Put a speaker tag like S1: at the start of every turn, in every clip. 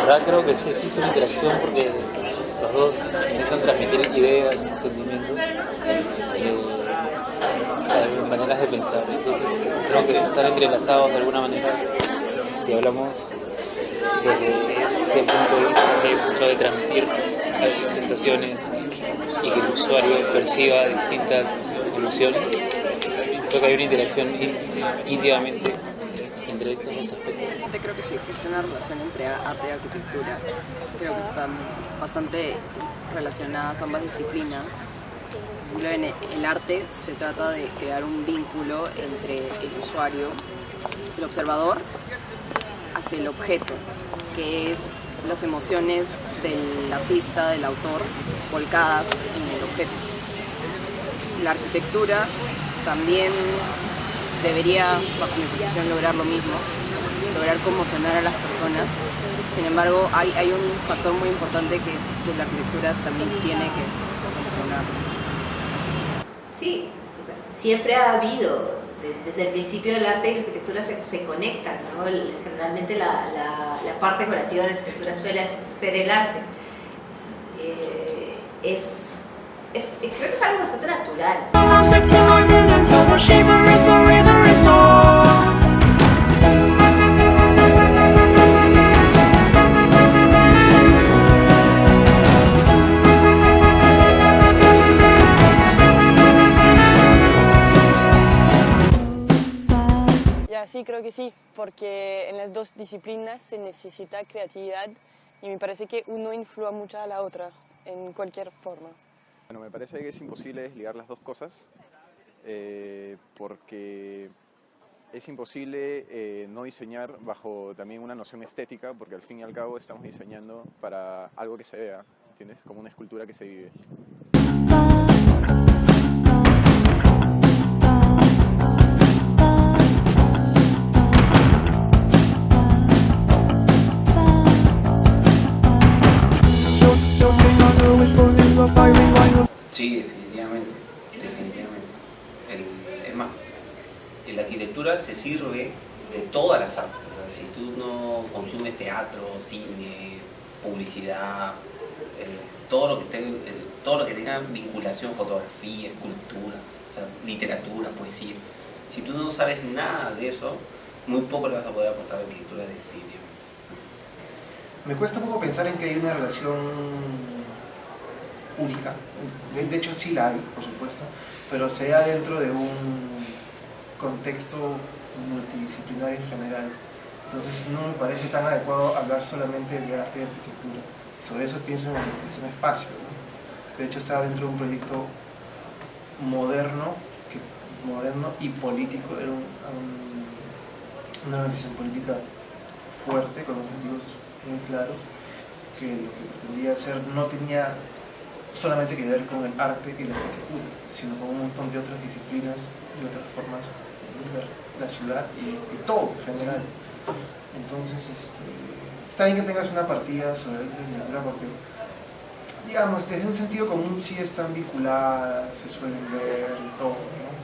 S1: verdad creo que sí existe una interacción porque los dos intentan transmitir ideas, sentimientos, maneras de pensar. Entonces creo que están entrelazados de alguna manera. Si hablamos desde este punto de vista, que es lo de transmitir sensaciones y que el usuario perciba distintas emociones, creo que hay una interacción íntimamente entre estos dos aspectos.
S2: Creo que sí existe una relación entre arte y arquitectura. Creo que están bastante relacionadas ambas disciplinas. Por ejemplo, en el arte se trata de crear un vínculo entre el usuario, el observador, hacia el objeto, que es las emociones del artista, del autor, volcadas en el objeto. La arquitectura también debería, bajo mi posición, lograr lo mismo, lograr conmocionar a las personas. Sin embargo, hay un factor muy importante que es que la arquitectura también tiene que funcionar.
S3: Sí, o sea, siempre ha habido, desde el principio del arte y la arquitectura se conectan, ¿no? Generalmente la parte creativa de la arquitectura suele ser el arte. Creo que es algo bastante natural.
S4: Sí, creo que sí, porque en las dos disciplinas se necesita creatividad y me parece que uno influye mucho a la otra, en cualquier forma.
S5: Bueno, me parece que es imposible desligar las dos cosas, porque es imposible no diseñar bajo también una noción estética, porque al fin y al cabo estamos diseñando para algo que se vea, ¿entiendes? Como una escultura que se vive.
S6: Sí, definitivamente. Es más, la arquitectura se sirve de todas las artes. O sea, si tú no consumes teatro, cine, publicidad, todo lo que tenga vinculación, fotografía, escultura, o sea, literatura, poesía, si tú no sabes nada de eso, muy poco le vas a poder aportar a la arquitectura definitivamente.
S7: Me cuesta un poco pensar en que hay una relación única. De hecho sí la hay, por supuesto, pero se da dentro de un contexto multidisciplinario en general. Entonces no me parece tan adecuado hablar solamente de arte y arquitectura. Sobre eso pienso en un espacio, ¿no? De hecho está dentro de un proyecto moderno y político. Era una organización política fuerte, con objetivos muy claros, que lo que pretendía hacer no tenía solamente que ver con el arte y la arquitectura, sino con un montón de otras disciplinas y otras formas de ver la ciudad y todo en general. Entonces, está bien que tengas una partida sobre la arquitectura porque, digamos, desde un sentido común sí están vinculadas, se suelen ver y todo, ¿no?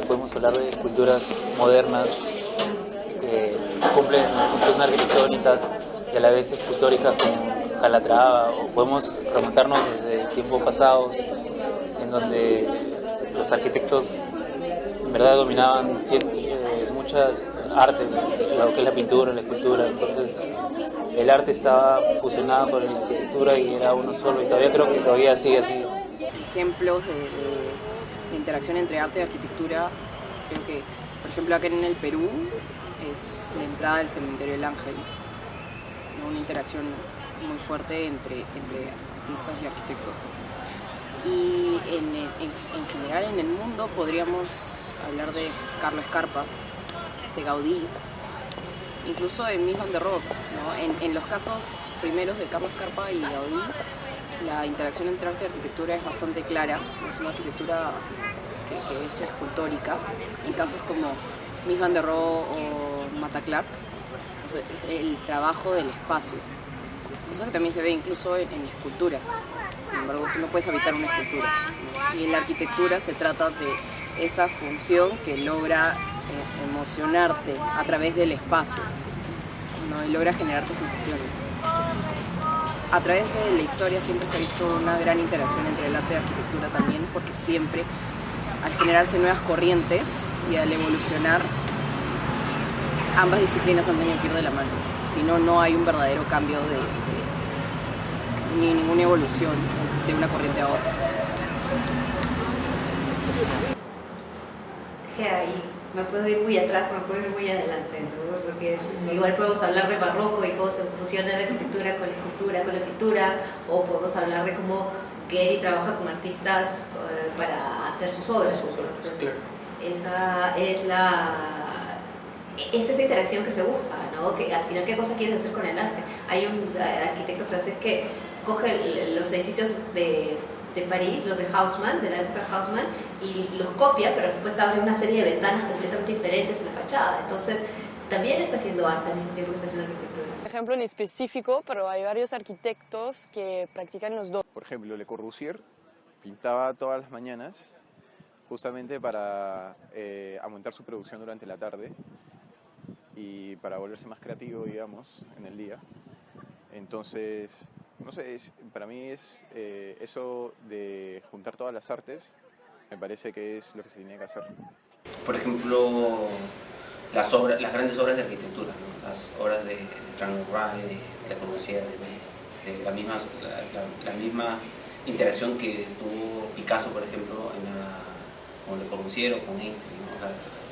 S1: Podemos hablar de esculturas modernas que cumplen funciones arquitectónicas y a la vez escultóricas como Calatrava, o podemos remontarnos desde tiempos pasados en donde los arquitectos en verdad dominaban muchas artes, lo que es la pintura, la escultura. Entonces el arte estaba fusionado con la arquitectura y era uno solo, y todavía creo que todavía sigue así.
S2: Ejemplos de interacción entre arte y arquitectura, creo que, por ejemplo, acá en el Perú es la entrada del Cementerio del Ángel, ¿no? Una interacción muy fuerte entre artistas y arquitectos. Y en general en el mundo podríamos hablar de Carlos Scarpa, de Gaudí, incluso de Mies van der Rohe, ¿no? En los casos primeros de Carlos Scarpa y Gaudí, la interacción entre arte y arquitectura es bastante clara, es una arquitectura que es escultórica. En casos como Mies van der Rohe o Mata Clark O sea, es el trabajo del espacio. Cosa que también se ve incluso en la escultura. Sin embargo, tú no puedes habitar una escultura, ¿no? Y en la arquitectura se trata de esa función que logra emocionarte a través del espacio, ¿no? Y logra generarte sensaciones. A través de la historia siempre se ha visto una gran interacción entre el arte y la arquitectura también, porque siempre, al generarse nuevas corrientes y al evolucionar, ambas disciplinas han tenido que ir de la mano. Si no, no hay un verdadero cambio ni ninguna evolución de una corriente a otra.
S3: Que ahí me puedo ir muy atrás o me puedo ir muy adelante, ¿no? Porque igual podemos hablar de barroco y cómo se fusiona la arquitectura con la escultura, con la pintura, o podemos hablar de cómo Gehry trabaja con artistas para hacer sus obras. Entonces, esa es esa interacción que se busca, ¿no? Que al final, ¿qué cosa quieres hacer con el arte? Hay un arquitecto francés que coge los edificios de París, los de Haussmann, de la época Haussmann, y los copia, pero después abre una serie de ventanas completamente diferentes en la fachada. Entonces, también está haciendo arte al mismo tiempo que está haciendo arquitectura.
S4: Un ejemplo en específico, pero hay varios arquitectos que practican los dos.
S5: Por ejemplo, Le Corbusier pintaba todas las mañanas justamente para aumentar su producción durante la tarde y para volverse más creativo, digamos, en el día. Entonces, no sé, para mí es eso de juntar todas las artes, me parece que es lo que se tiene que hacer.
S6: Por ejemplo, las grandes obras de arquitectura, ¿no? Las obras de Frank Gehry, de Le Corbusier, de la misma interacción que tuvo Picasso, por ejemplo, con Le Corbusier o con Einstein, ¿no? O sea,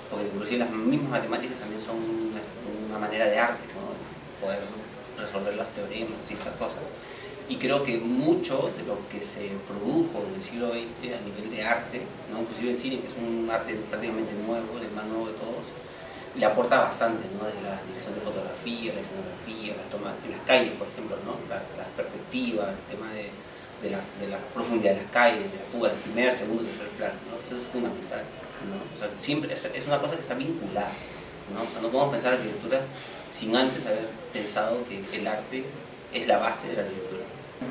S6: porque inclusive las mismas matemáticas también son una manera de arte, ¿no? Poder resolver los teoremas y esas cosas. Y creo que mucho de lo que se produjo en el siglo XX a nivel de arte, ¿no? Inclusive el cine, que es un arte prácticamente nuevo, el más nuevo de todos, le aporta bastante, ¿no? Desde la dirección de fotografía, la escenografía, las tomas en las calles, por ejemplo, ¿no? La perspectiva, el tema de la profundidad de las calles, de la fuga del primer, segundo, tercer plano, ¿no? Eso es fundamental, ¿no? O sea, siempre es una cosa que está vinculada, ¿no? O sea, no podemos pensar arquitectura sin antes haber pensado que el arte es la base de la arquitectura.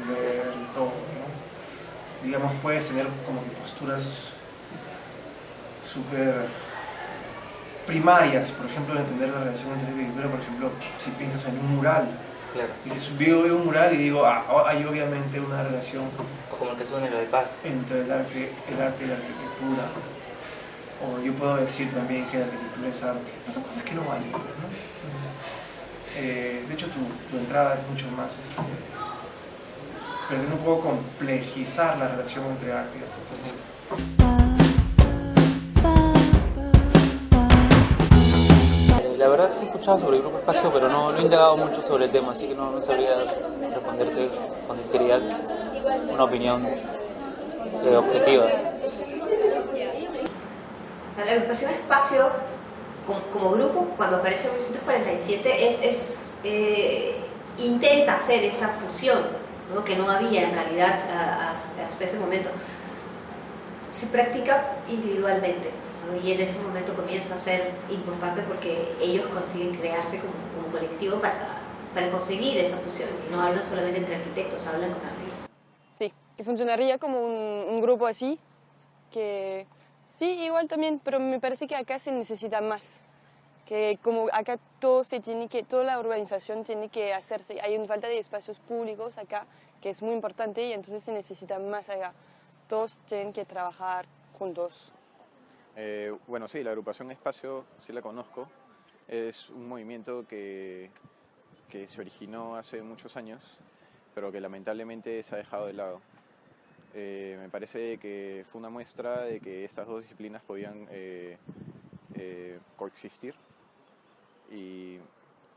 S7: Ver todo, ¿no? Digamos, puedes tener como que posturas súper primarias, por ejemplo, de entender la relación entre arquitectura, por ejemplo, si piensas en un mural.
S1: Claro.
S7: Y si veo un mural y digo, hay obviamente una relación
S1: Como el que suena lo de paz.
S7: entre el arte y la arquitectura. O yo puedo decir también que la arquitectura es arte. Pero son cosas que no valen, ¿no? Entonces, de hecho, tu entrada es mucho más pretende un poco complejizar la relación entre arte y arquitectura.
S1: La verdad sí he escuchado sobre el Grupo Espacio, pero no he indagado mucho sobre el tema, así que no sabría responderte con sinceridad una opinión objetiva.
S3: La agrupación Espacio, como grupo, cuando aparece en 1947, intenta hacer esa fusión, ¿no? Que no había en realidad hasta ese momento. Se practica individualmente, ¿no? Y en ese momento comienza a ser importante porque ellos consiguen crearse como colectivo para conseguir esa fusión. Y no hablan solamente entre arquitectos, hablan con artistas.
S4: Sí, que funcionaría como un grupo así, que sí, igual también, pero me parece que acá se necesita más. Que como acá toda la urbanización tiene que hacerse, hay una falta de espacios públicos acá, que es muy importante, y entonces se necesita más allá. Todos tienen que trabajar juntos.
S5: Bueno, sí, la agrupación Espacio, sí la conozco. Es un movimiento que se originó hace muchos años, pero que lamentablemente se ha dejado de lado. Me parece que fue una muestra de que estas dos disciplinas podían coexistir y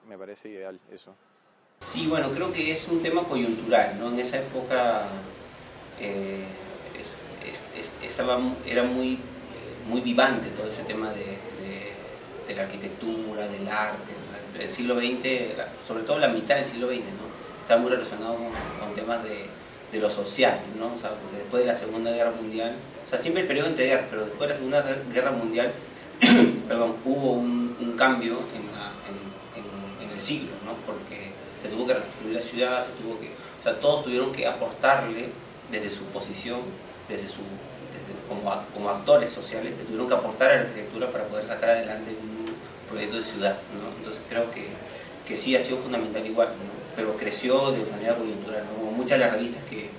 S5: me parece ideal eso.
S6: Sí, bueno, creo que es un tema coyuntural, ¿no? En esa época era muy vivante todo ese tema de la arquitectura, del arte. O sea, el siglo XX, sobre todo la mitad del siglo XX, ¿no? Está muy relacionado con temas de lo social, ¿no? O sea, porque después de la Segunda Guerra Mundial, o sea, siempre el periodo entre guerras, pero después de la Segunda Guerra Mundial, perdón, hubo un cambio en el siglo, ¿no? Porque se tuvo que reconstruir la ciudad, todos tuvieron que aportarle desde su posición, como actores sociales, que tuvieron que aportar a la arquitectura para poder sacar adelante un proyecto de ciudad, ¿no? Entonces creo que sí ha sido fundamental igual, ¿no? Pero creció de manera coyuntural, ¿no? Como muchas de las revistas que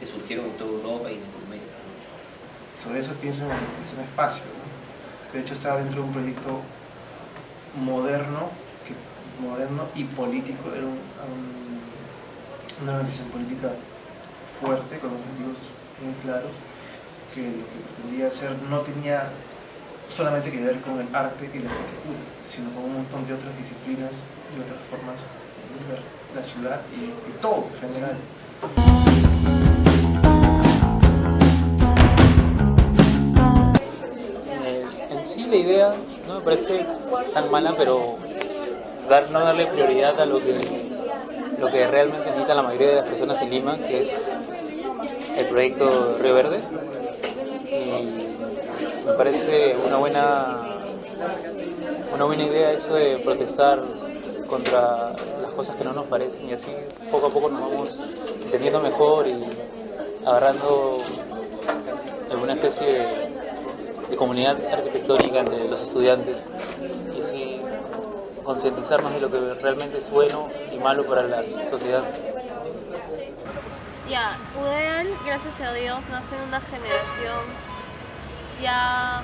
S6: surgieron en toda Europa y en Latinoamérica, ¿no?
S7: Sobre eso pienso en un espacio, ¿no? Que de hecho estaba dentro de un proyecto moderno y político. Era una organización política fuerte, con objetivos muy claros, que lo que pretendía hacer no tenía solamente que ver con el arte y la arquitectura, sino con un montón de otras disciplinas y otras formas de ver la ciudad y todo en general.
S1: En sí la idea no me parece tan mala, pero no darle prioridad a lo que realmente necesita la mayoría de las personas en Lima, que es el proyecto Río Verde. Y me parece una buena idea eso de protestar contra las cosas que no nos parecen, y así poco a poco nos vamos entendiendo mejor y agarrando alguna especie de comunidad arquitectónica entre los estudiantes, y así concientizarnos de lo que realmente es bueno y malo para la sociedad.
S8: Ya, UDEAL, gracias a Dios, nace en una generación ya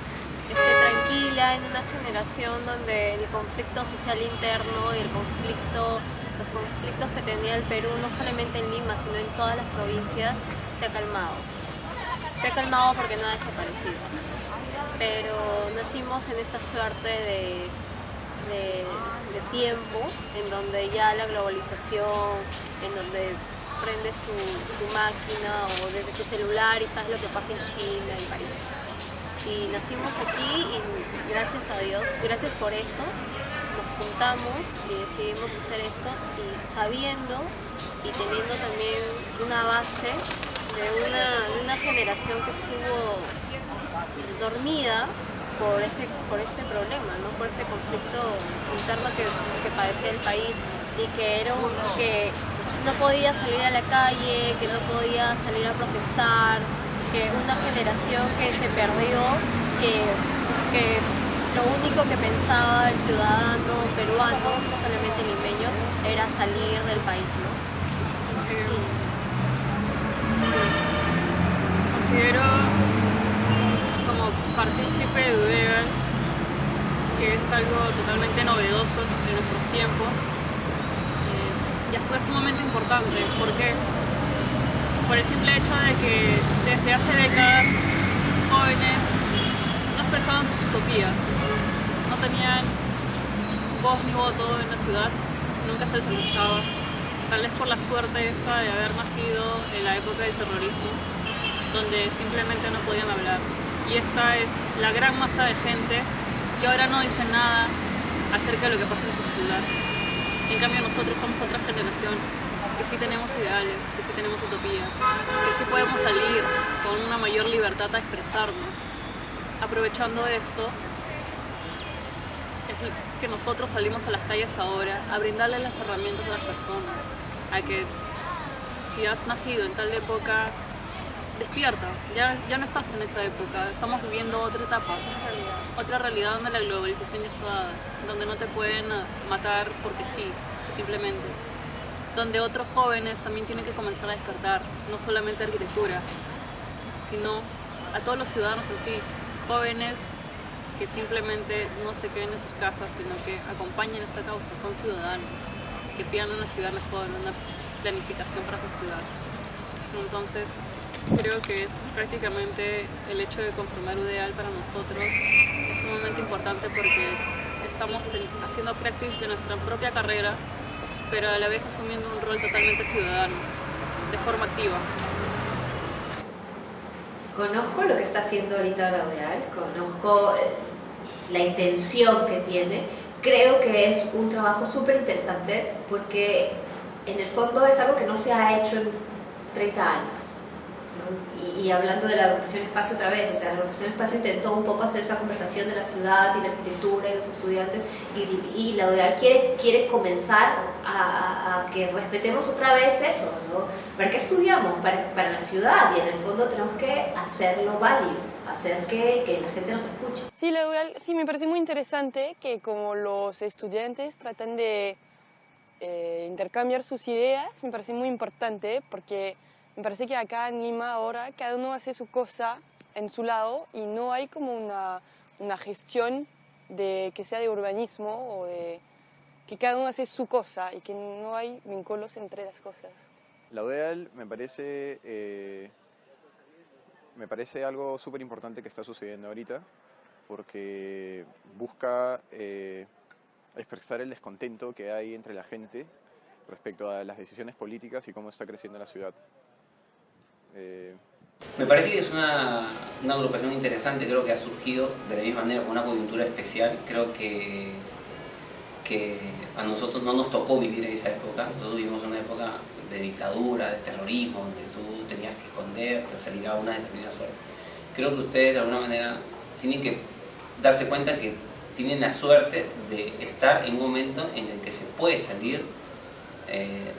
S8: tranquila, en una generación donde el conflicto social interno y los conflictos que tenía el Perú, no solamente en Lima, sino en todas las provincias, se ha calmado. Se ha calmado porque no ha desaparecido. Pero nacimos en esta suerte de tiempo en donde ya la globalización, en donde prendes tu máquina o desde tu celular y sabes lo que pasa en China, en París. Y nacimos aquí y gracias a Dios, gracias por eso, nos juntamos y decidimos hacer esto, y sabiendo y teniendo también una base de una generación que estuvo dormida por este problema, ¿no? Por este conflicto interno que padecía el país, y que no podía salir a la calle, que no podía salir a protestar, que una generación que se perdió, que lo único que pensaba el ciudadano peruano, solamente limeño, era salir del país, ¿no?
S9: Considero como partícipe de UDEAL que es algo totalmente novedoso en nuestros tiempos, y a su vez sumamente importante. ¿Por qué? Por el simple hecho de que desde hace décadas jóvenes no expresaban sus utopías, no tenían voz ni voto en la ciudad, nunca se les escuchaba, tal vez por la suerte esta de haber nacido en la época del terrorismo, donde simplemente no podían hablar. Y esta es la gran masa de gente que ahora no dice nada acerca de lo que pasa en su ciudad. En cambio nosotros somos otra generación que sí tenemos ideales, que sí tenemos utopías, que sí podemos salir con una mayor libertad a expresarnos. Aprovechando esto, es que nosotros salimos a las calles ahora a brindarle las herramientas a las personas, a que si has nacido en tal época, despierta, ya no estás en esa época, estamos viviendo otra etapa, otra realidad donde la globalización ya está dada, donde no te pueden matar porque sí, simplemente, donde otros jóvenes también tienen que comenzar a despertar, no solamente arquitectura, sino a todos los ciudadanos en sí, jóvenes que simplemente no se queden en sus casas, sino que acompañen esta causa, son ciudadanos, que pidan una ciudad mejor, una planificación para su ciudad. Entonces, creo que es prácticamente el hecho de conformar UDEAL para nosotros es sumamente importante, porque estamos haciendo praxis de nuestra propia carrera, pero a la vez asumiendo un rol totalmente ciudadano, de forma activa.
S3: Conozco lo que está haciendo ahorita la UDEAL, conozco la intención que tiene. Creo que es un trabajo súper interesante, porque en el fondo es algo que no se ha hecho en 30 años. ¿no? Y hablando de la agrupación Espacio otra vez, o sea, la agrupación Espacio intentó un poco hacer esa conversación de la ciudad y la arquitectura y los estudiantes, y la UDEAL quiere comenzar a que respetemos otra vez eso, ¿no? ¿Para qué estudiamos? Para la ciudad, y en el fondo tenemos que hacerlo válido, hacer que la gente nos escuche.
S4: Sí, la UDEAL, sí, me parece muy interesante que como los estudiantes tratan de intercambiar sus ideas, me parece muy importante porque me parece que acá en Lima ahora cada uno hace su cosa en su lado y no hay como una gestión de que sea de urbanismo o de que cada uno hace su cosa y que no hay vínculos entre las cosas.
S5: La UDEAL me parece algo súper importante que está sucediendo ahorita porque busca expresar el descontento que hay entre la gente respecto a las decisiones políticas y cómo está creciendo la ciudad.
S6: Me parece que es una agrupación interesante, creo que ha surgido de la misma manera con una coyuntura especial. Creo que a nosotros no nos tocó vivir en esa época. Nosotros vivimos una época de dictadura, de terrorismo, donde tú tenías que esconderte o salir a una determinada hora. Creo que ustedes de alguna manera tienen que darse cuenta que tienen la suerte de estar en un momento en el que se puede salir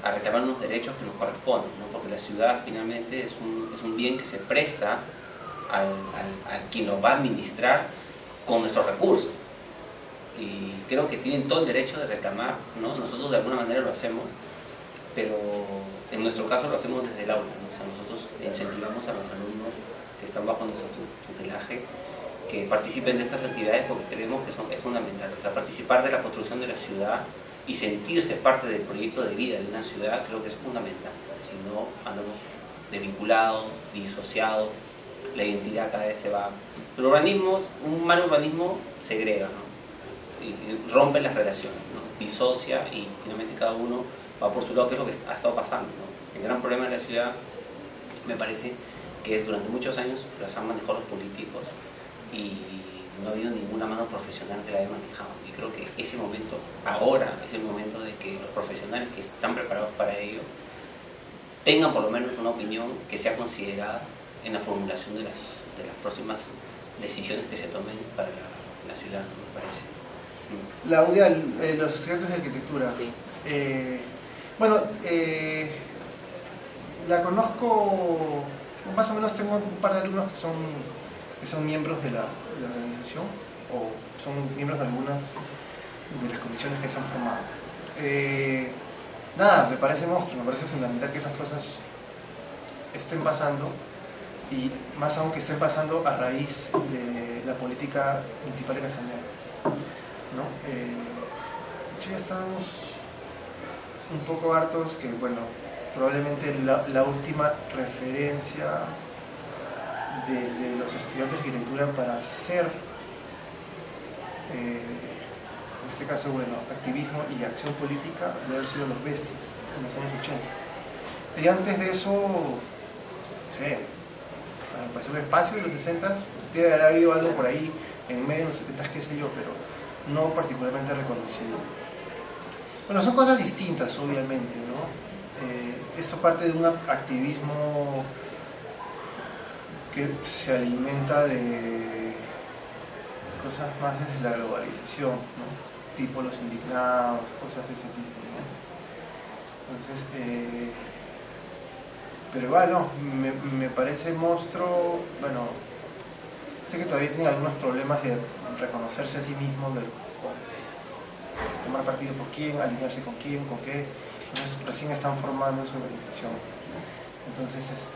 S6: a reclamar unos derechos que nos corresponden, ¿no? Porque la ciudad finalmente es un bien que se presta a quien lo va a administrar con nuestros recursos. Y creo que tienen todo el derecho de reclamar, ¿no? Nosotros de alguna manera lo hacemos, pero en nuestro caso lo hacemos desde el aula, ¿no? O sea, nosotros incentivamos a los alumnos que están bajo nuestro tutelaje que participen de estas actividades porque creemos que es fundamental. O sea, participar de la construcción de la ciudad y sentirse parte del proyecto de vida de una ciudad creo que es fundamental. Si no, andamos desvinculados, disociados, la identidad cada vez se va. El urbanismo, un mal urbanismo segrega, ¿no? Y rompe las relaciones, ¿no? Disocia y finalmente cada uno va por su lado, que es lo que ha estado pasando, ¿no? El gran problema de la ciudad me parece que durante muchos años las han manejado los políticos y no ha habido ninguna mano profesional que la haya manejado. Y creo que ese momento, ahora, es el momento de que los profesionales que están preparados para ello tengan por lo menos una opinión que sea considerada en la formulación de las próximas decisiones que se tomen para la ciudad, me parece.
S7: La UDEAL, los estudiantes de arquitectura.
S6: Sí.
S7: La conozco, más o menos tengo un par de alumnos que son miembros de la organización o son miembros de algunas de las comisiones que se han formado. Me parece monstruo, me parece fundamental que esas cosas estén pasando y más aún que estén pasando a raíz de la política municipal de Castañeda, ¿no? Ya estábamos un poco hartos que, bueno, probablemente la última referencia desde los estudiantes de arquitectura para hacer, en este caso, bueno, activismo y acción política debe haber sido los Bestias en los años 80. Y antes de eso, no sé, la ocupación de espacio de los 60s, debe haber habido algo por ahí en medio de los 70s, qué sé yo, pero no particularmente reconocido. Bueno, son cosas distintas, obviamente, ¿no? Esto parte de un activismo que se alimenta de cosas más desde la globalización, ¿no? Tipo los indignados, cosas de ese tipo, ¿no? Entonces, pero bueno, me parece monstruo. Bueno, sé que todavía tienen algunos problemas de reconocerse a sí mismos, de tomar partido por quién, alinearse con quién, con qué. Entonces recién están formando su organización. Entonces,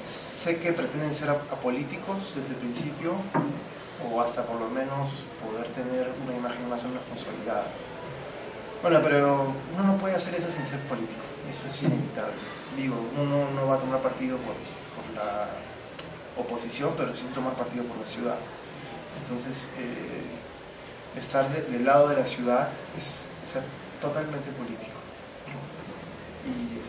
S7: sé que pretenden ser apolíticos desde el principio, o hasta por lo menos poder tener una imagen más o menos consolidada. Bueno, pero uno no puede hacer eso sin ser político, eso es inevitable. Digo, uno no va a tomar partido por la oposición, pero sin tomar partido por la ciudad. Entonces, estar del lado de la ciudad es ser totalmente político, ¿no? Y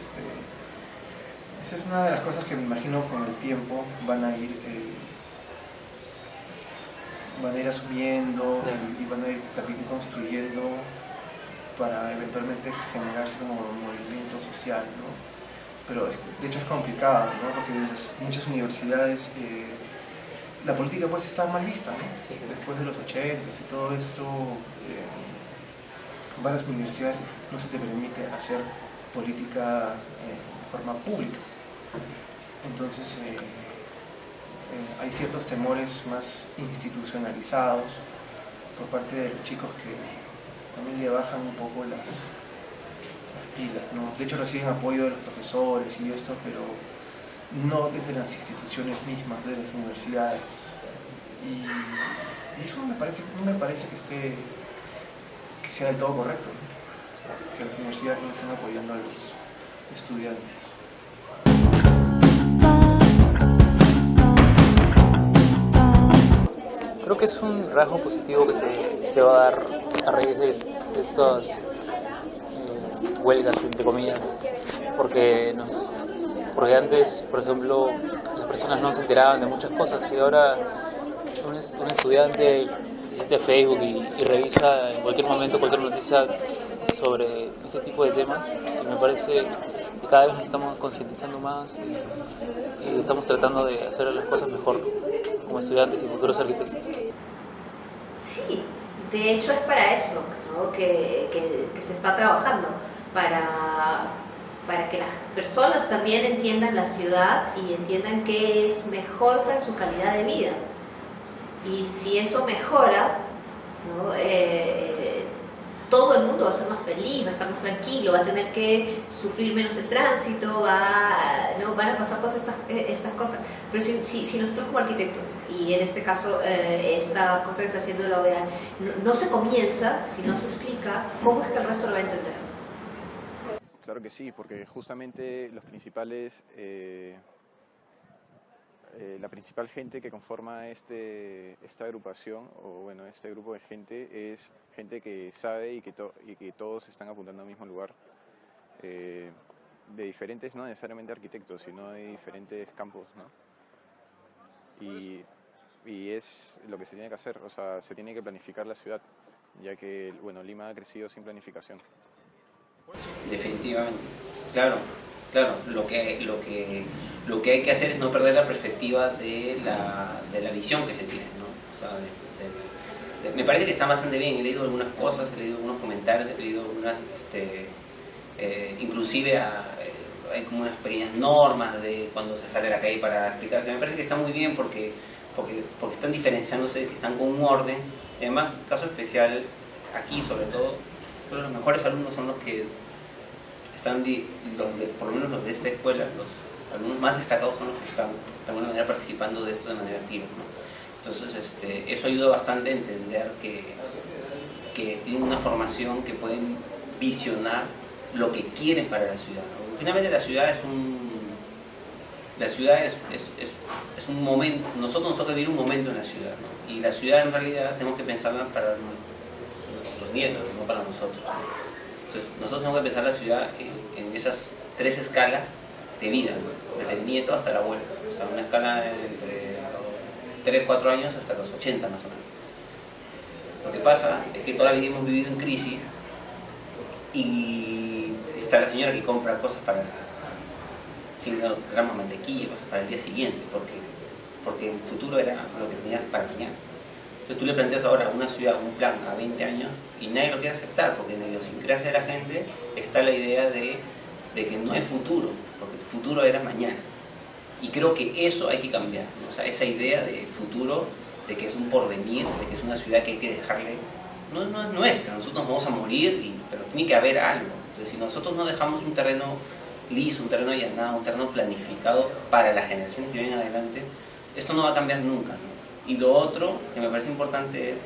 S7: esa es una de las cosas que me imagino con el tiempo van a ir asumiendo, y van a ir también construyendo para eventualmente generarse como un movimiento social, ¿no? pero de hecho es complicado, ¿no? Porque en muchas universidades la política pues está mal vista, ¿no?
S1: Sí.
S7: Después de los 80s y todo esto, en varias universidades no se te permite hacer política de forma pública. Entonces hay ciertos temores más institucionalizados por parte de los chicos que también le bajan un poco las pilas, ¿no? De hecho reciben apoyo de los profesores y esto, pero no desde las instituciones mismas de las universidades. Y eso no me parece que sea del todo correcto, ¿no? Que las universidades no estén apoyando a los estudiantes.
S1: Creo que es un rasgo positivo que se va a dar a raíz de estas huelgas, entre comillas, porque antes, por ejemplo, las personas no se enteraban de muchas cosas y ahora un estudiante visita Facebook y revisa en cualquier momento cualquier noticia sobre ese tipo de temas, y me parece que cada vez nos estamos concientizando más y estamos tratando de hacer las cosas mejor como estudiantes y futuros arquitectos.
S3: Sí, de hecho es para eso, ¿no? que se está trabajando, para que las personas también entiendan la ciudad y entiendan qué es mejor para su calidad de vida. Y si eso mejora, ¿no? Todo el mundo va a ser más feliz, va a estar más tranquilo, va a tener que sufrir menos el tránsito, van a pasar todas estas cosas. Pero si nosotros como arquitectos, y en este caso esta cosa que está haciendo la ODEA, no se comienza, si no se explica, ¿cómo es que el resto lo va a entender?
S5: Claro que sí, porque justamente los principales, la principal gente que conforma esta agrupación, o bueno, este grupo de gente, es gente que sabe y que todos están apuntando al mismo lugar, de diferentes, no necesariamente arquitectos, sino de diferentes campos, ¿no? Y es lo que se tiene que hacer, o sea, se tiene que planificar la ciudad, ya que, bueno, Lima ha crecido sin planificación.
S6: Definitivamente, claro, lo que hay que hacer es no perder la perspectiva de la visión que se tiene, ¿no? O sea, me parece que está bastante bien. He leído algunas cosas, he leído algunos comentarios, he leído algunas, inclusive hay como unas pequeñas normas de cuando se sale a la calle para explicar, que me parece que está muy bien porque están diferenciándose, que están con un orden. Además, caso especial aquí, sobre todo, pero los mejores alumnos son los que están, por lo menos los de esta escuela, los alumnos más destacados son los que están de alguna manera participando de esto de manera activa, ¿no? Entonces eso ayuda bastante a entender que tienen una formación, que pueden visionar lo que quieren para la ciudad, ¿no? Finalmente la ciudad es un momento, nosotros nos toca vivir un momento en la ciudad, ¿no? Y la ciudad en realidad tenemos que pensarla para nuestros nietos, no para nosotros. Entonces nosotros tenemos que pensar la ciudad en esas 3 escalas de vida, ¿no? Desde el nieto hasta el abuelo, o sea, una escala entre 3-4 años hasta los 80 más o menos. Lo que pasa es que toda la vida hemos vivido en crisis y está la señora que compra cosas para 5 gramos de mantequilla, cosas para el día siguiente, porque el futuro era lo que tenías para mañana. Entonces tú le planteas ahora una ciudad, un plan a 20 años y nadie lo quiere aceptar, porque en la idiosincrasia de la gente está la idea de que no hay futuro, porque tu futuro era mañana. Y creo que eso hay que cambiar, ¿no? O sea, esa idea del futuro, de que es un porvenir, de que es una ciudad que hay que dejarle, no es nuestra, nosotros nos vamos a morir, pero tiene que haber algo. Entonces si nosotros no dejamos un terreno liso, un terreno allanado, un terreno planificado para las generaciones que vienen adelante, esto no va a cambiar nunca, ¿no? Y lo otro que me parece importante es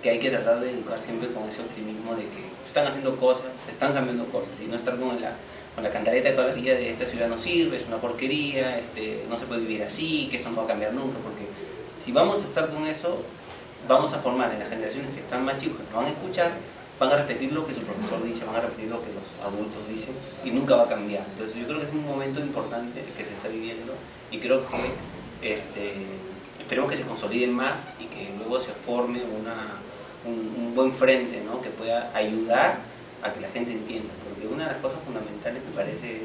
S6: que hay que tratar de educar siempre con ese optimismo de que se están haciendo cosas, se están cambiando cosas, y no estar con la cantareta de toda la vida de esta ciudad no sirve, es una porquería, no se puede vivir así, que esto no va a cambiar nunca, porque si vamos a estar con eso, vamos a formar en las generaciones que están más chicos, que nos van a escuchar, van a repetir lo que su profesor dice, van a repetir lo que los adultos dicen, y nunca va a cambiar. Entonces yo creo que es un momento importante que se está viviendo, y creo que esperemos que se consoliden más y que luego se forme un buen frente, ¿no? Que pueda ayudar a que la gente entienda, porque una de las cosas fundamentales me parece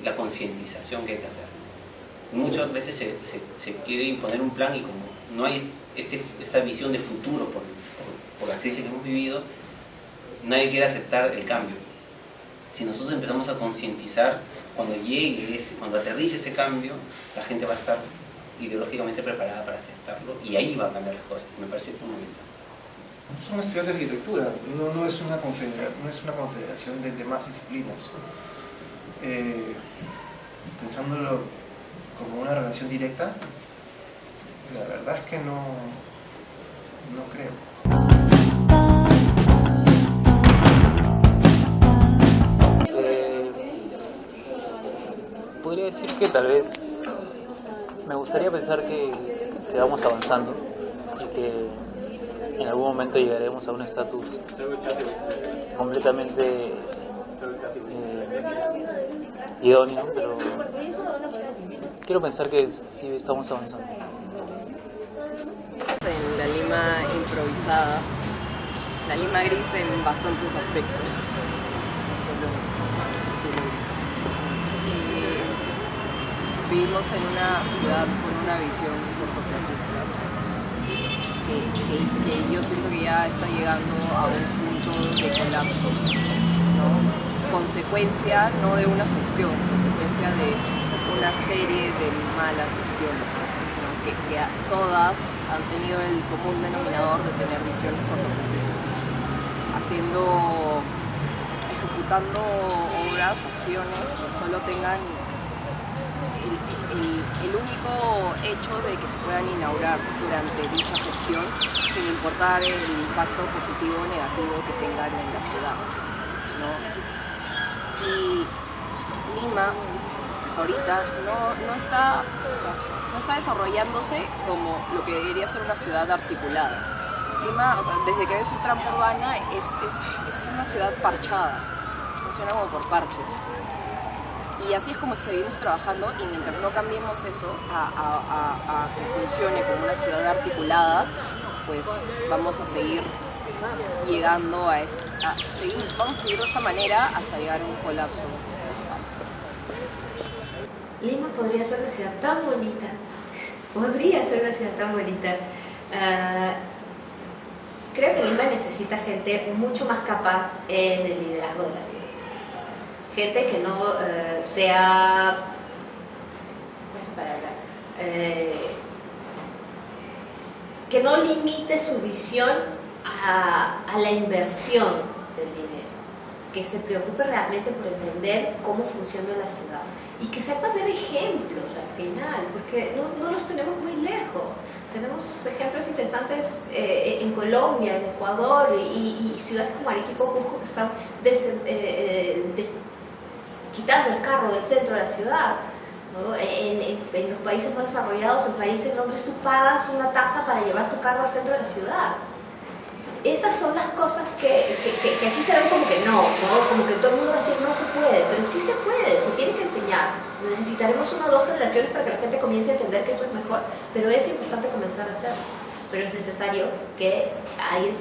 S6: la concientización que hay que hacer. Muchas veces se quiere imponer un plan y como no hay esta visión de futuro por la crisis que hemos vivido, nadie quiere aceptar el cambio. Si nosotros empezamos a concientizar, cuando aterrice ese cambio, la gente va a estar ideológicamente preparada para aceptarlo y ahí va a cambiar las cosas. Me parece fundamental.
S7: Son estudiantes de arquitectura, no es una confederación de demás disciplinas. Pensándolo como una relación directa, la verdad es que no creo.
S1: Podría decir que tal vez me gustaría pensar que vamos avanzando y que en algún momento llegaremos a un estatus completamente idóneo, pero quiero pensar que sí estamos avanzando.
S2: En la Lima improvisada, la Lima gris en bastantes aspectos, no solo cielo gris. Vivimos en una ciudad con una visión cortoplacista que yo siento que ya está llegando a un punto de colapso, ¿no? Consecuencia no de una gestión, consecuencia de una serie de malas gestiones, ¿no? que todas han tenido el común denominador de tener visiones cortoplacistas, ejecutando obras, acciones que solo tengan el único hecho de que se puedan inaugurar durante dicha gestión sin importar el impacto positivo o negativo que tengan en la ciudad, ¿no? Y Lima ahorita no está desarrollándose como lo que debería ser una ciudad articulada. Lima, desde que ve su trama urbana, es una ciudad parchada, funciona como por parches. Y así es como seguimos trabajando, y mientras no cambiemos eso a que funcione como una ciudad articulada, pues vamos a seguir llegando vamos a seguir de esta manera hasta llegar a un colapso.
S3: Lima podría ser una ciudad tan bonita, creo que Lima necesita gente mucho más capaz en el liderazgo de la ciudad. Gente que no sea, que no limite su visión a la inversión del dinero, que se preocupe realmente por entender cómo funciona la ciudad y que sepa ver ejemplos al final, porque no los tenemos muy lejos. Tenemos ejemplos interesantes en Colombia, en Ecuador y ciudades como Arequipa o Cusco que están quitando el carro del centro de la ciudad, ¿no? En los países más desarrollados, en París, en Londres, tú pagas una tasa para llevar tu carro al centro de la ciudad. Esas son las cosas que aquí se ven como que no, como que todo el mundo va a decir no se puede, pero sí se puede, se tiene que enseñar. Necesitaremos 1 o 2 generaciones para que la gente comience a entender que eso es mejor, pero es importante comenzar a hacerlo. Pero es necesario que alguien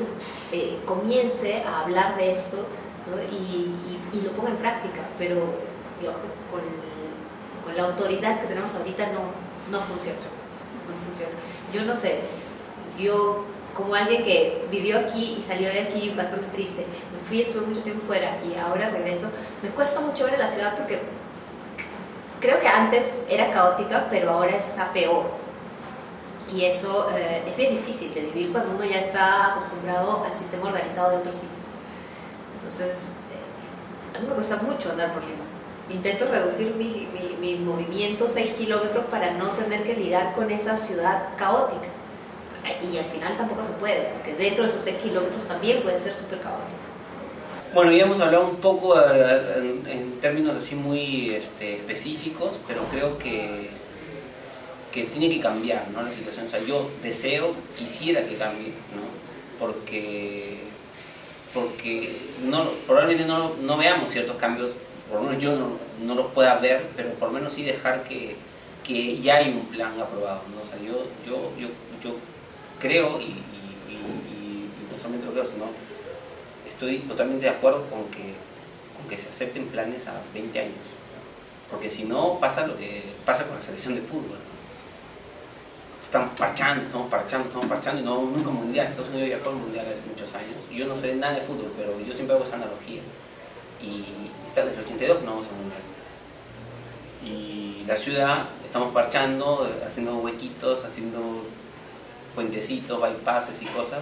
S3: comience a hablar de esto, ¿no? y lo ponga en práctica, pero digo, con la autoridad que tenemos ahorita no funciona. Yo no sé, yo como alguien que vivió aquí y salió de aquí bastante triste, me fui, estuve mucho tiempo fuera y ahora regreso, me cuesta mucho ver la ciudad porque creo que antes era caótica, pero ahora está peor. Y eso es bien difícil de vivir cuando uno ya está acostumbrado al sistema organizado de otros sitios. Entonces, a mí me cuesta mucho andar por Lima. Intento reducir mi movimiento 6 kilómetros para no tener que lidiar con esa ciudad caótica. Y al final tampoco se puede, porque dentro de esos 6 kilómetros también puede ser súper caótica.
S6: Bueno, ya hemos hablado un poco en términos así muy específicos, pero creo que tiene que cambiar, ¿no? La situación. O sea, yo quisiera que cambie, ¿no? Porque probablemente no veamos ciertos cambios, por lo menos yo no los pueda ver, pero por lo menos sí dejar que ya hay un plan aprobado, ¿no? O sea, yo creo, y no solamente lo creo, sino estoy totalmente de acuerdo con que se acepten planes a 20 años. porque si no pasa lo que pasa con la selección de fútbol, ¿no? Estamos parchando y no vamos nunca a un mundial. Estados Unidos ya fue al mundial hace muchos años y yo no sé nada de fútbol, pero yo siempre hago esa analogía y está desde el 82 que no vamos al mundial. Y la ciudad, estamos parchando, haciendo huequitos, haciendo puentecitos, bypasses y cosas,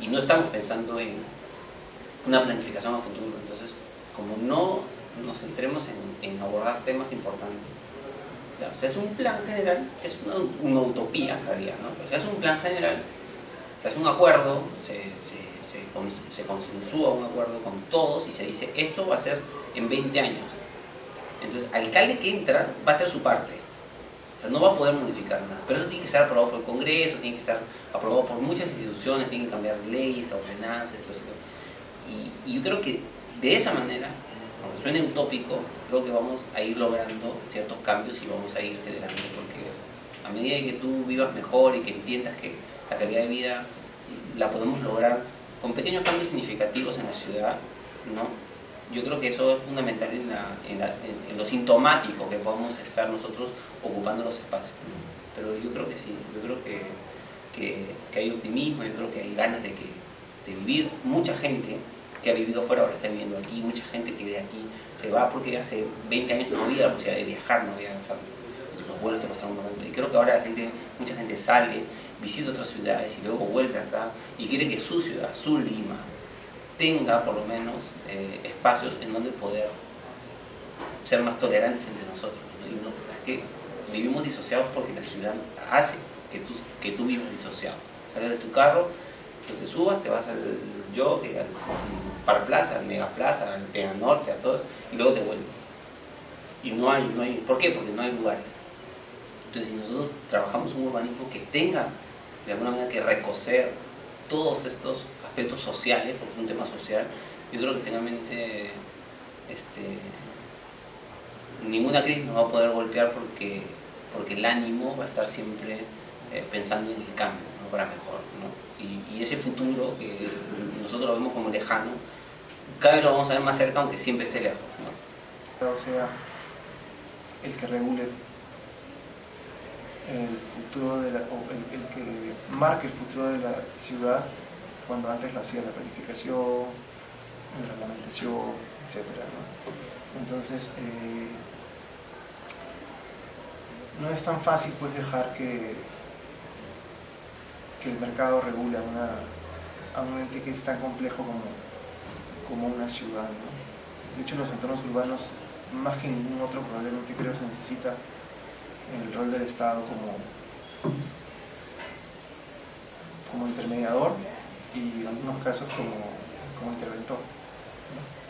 S6: y no estamos pensando en una planificación a futuro. Entonces, como no nos centremos en abordar temas importantes, claro, se hace un plan general, es una utopía en realidad, ¿no? Pero se hace un plan general, se hace un acuerdo, se consensúa un acuerdo con todos y se dice, esto va a ser en 20 años. Entonces, el alcalde que entra va a hacer su parte. O sea, no va a poder modificar nada. Pero eso tiene que estar aprobado por el Congreso, tiene que estar aprobado por muchas instituciones, tiene que cambiar leyes, ordenanzas, todo eso. Y yo creo que de esa manera, aunque suene utópico, creo que vamos a ir logrando ciertos cambios y vamos a ir generando, porque a medida que tú vivas mejor y que entiendas que la calidad de vida la podemos lograr con pequeños cambios significativos en la ciudad, ¿no? Yo creo que eso es fundamental en lo sintomático que podamos estar nosotros ocupando los espacios, ¿no? Pero yo creo que sí, yo creo que hay optimismo, yo creo que hay ganas de vivir. Mucha gente que ha vivido fuera ahora está viviendo aquí, mucha gente que de aquí se va porque hace 20 años no había la posibilidad de viajar, no había, los vuelos te costaban un montón. Y creo que ahora mucha gente sale, visita otras ciudades y luego vuelve acá y quiere que su ciudad, su Lima, tenga por lo menos espacios en donde poder ser más tolerantes entre nosotros, ¿no? Y no, es que vivimos disociados porque la ciudad hace que tú vivas disociado. Sales de tu carro, tú te subas, te vas al Par Plaza, al Mega Plaza, al Pega Norte, a todo, y luego te vuelves. Y no hay, ¿por qué? Porque no hay lugares. Entonces, si nosotros trabajamos un urbanismo que tenga de alguna manera que recocer todos estos aspectos sociales, porque es un tema social, yo creo que finalmente ninguna crisis nos va a poder golpear porque el ánimo va a estar siempre pensando en el cambio, ¿no? Para mejor, ¿no? Y ese futuro que nosotros lo vemos como lejano, cada vez lo vamos a ver más cerca, aunque siempre esté lejos, ¿no?
S7: O sea, el que regule el futuro el que marque el futuro de la ciudad, cuando antes lo hacía la planificación, la reglamentación, etcétera, ¿no? Entonces, no es tan fácil pues dejar que el mercado regule a un ente que es tan complejo como una ciudad, ¿no? De hecho, en los entornos urbanos, más que ningún otro, probablemente creo que se necesita el rol del Estado como intermediador y en algunos casos como interventor, ¿no?